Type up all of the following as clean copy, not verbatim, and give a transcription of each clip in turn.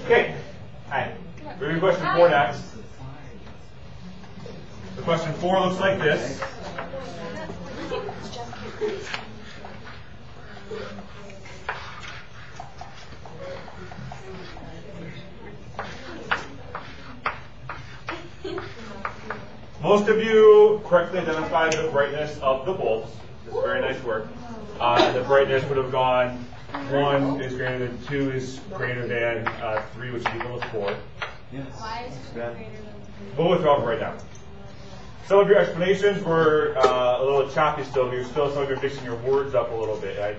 Okay. Hi. We're going to question 4 next. The question 4 looks like this. Most of you correctly identified the brightness of the bulbs. This is very nice work. The brightness would have gone 1 is greater than 2 is greater than 3, which is equal to 4. Yes. Why is 2 greater than 3? We'll go through all of them right now. Some of your explanations were a little choppy still. Some of you are mixing your words up a little bit. I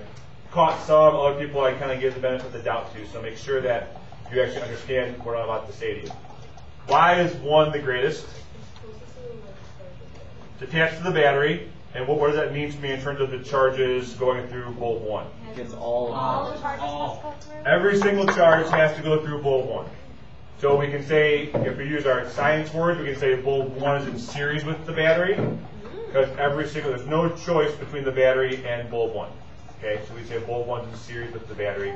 caught some, other people I kind of gave the benefit of the doubt to, so make sure that you actually understand what I'm about to say to you. Why is 1 the greatest? It's attached to the battery, and what does that mean to me in terms of the charges going through bulb 1? Gets all the charges must go through? Every single charge has to go through bulb 1. So we can say, if we use our science words, we can say bulb 1 is in series with the battery, because there's no choice between the battery and bulb 1. Okay, so we say bulb 1 is in series with the battery.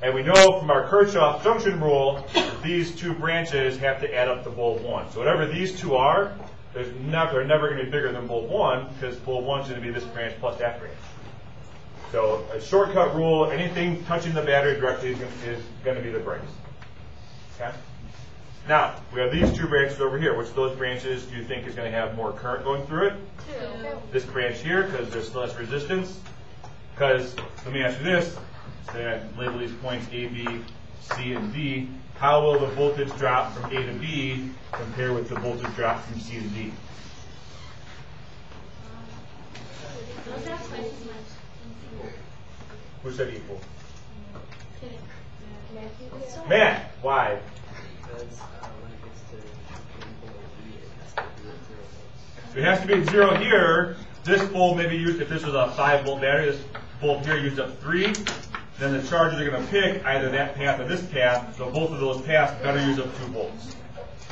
And we know from our Kirchoff junction rule, these 2 branches have to add up to bulb 1. So whatever these 2 are, they're never going to be bigger than bulb 1, because bulb 1 is going to be this branch plus that branch. So a shortcut rule, anything touching the battery directly is going to be the brightest. Okay? Now, we have these 2 branches over here. Which of those branches do you think is going to have more current going through it? 2. This branch here, because there's less resistance. Because, let me ask you this, say I label these points A, B, C, and D. How will the voltage drop from A to B compare with the voltage drop from C to D? Who said equal? Matt, why? Because when it gets to bulb B, It has to be at 0 here. This bulb maybe used, if this was a 5-volt battery, this bulb here used up 3. Then the charges are going to pick either that path or this path. So both of those paths better use up 2 volts.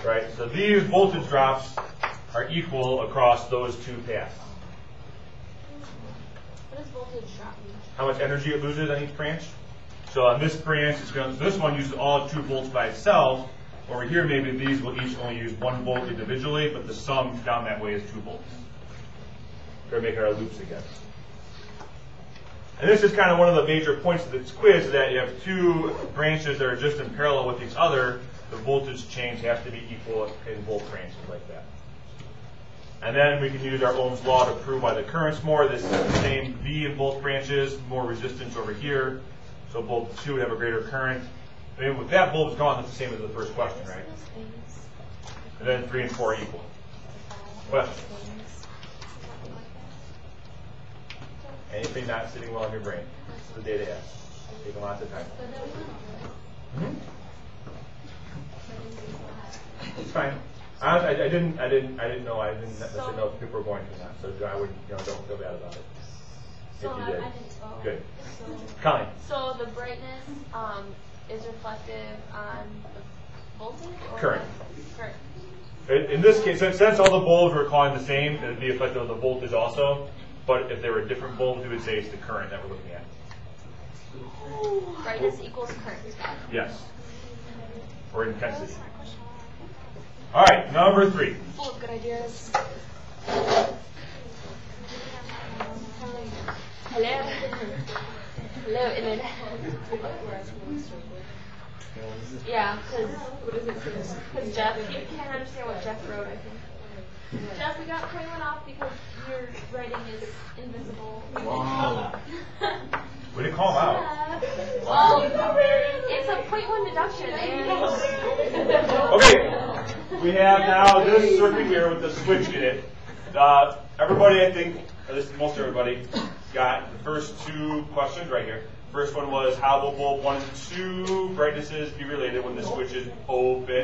Right? So these voltage drops are equal across those 2 paths. What does voltage drop mean? How much energy it loses on each branch? So on this branch, this one uses all 2 volts by itself. Over here, maybe these will each only use 1 volt individually, but the sum down that way is 2 volts. We're making our loops again. And this is kind of one of the major points of this quiz, is that you have 2 branches that are just in parallel with each other. The voltage change has to be equal in both branches like that. And then we can use our Ohm's law to prove why the current's more. This is the same V in both branches, more resistance over here. So bulb 2 would have a greater current. I mean, with that bulb's gone, that's the same as the first question, right? And then 3 and 4 are equal. Question? Anything not sitting well in your brain? This is the data has. Taking lots of time. It's fine. I didn't know. I didn't necessarily know if people were going through that. So I would, don't feel bad about it. So If you did. I didn't. Good. So, Colleen. so the brightness is reflective on the voltage? Or Current. Current. In this case, since all the bulbs were calling the same, it would be reflective of the voltage also. But if they were different bulbs, we would say it's the current that we're looking at. Brightness equals current. Yes. Or intensity. All right, number 3. Full of good ideas. Hello. Hello, internet. Yeah, because Jeff, you can't understand what Jeff wrote, I think. Jeff, we got point off because your writing is invisible. Wow. We didn't call him out. Well, it's a 0.1 deduction, and Okay, we have now this circuit here with the switch in it. Everybody, I think, at least most everybody, got the first 2 questions right here. First one was, how will bulb 1 and 2 brightnesses be related when the switch is open?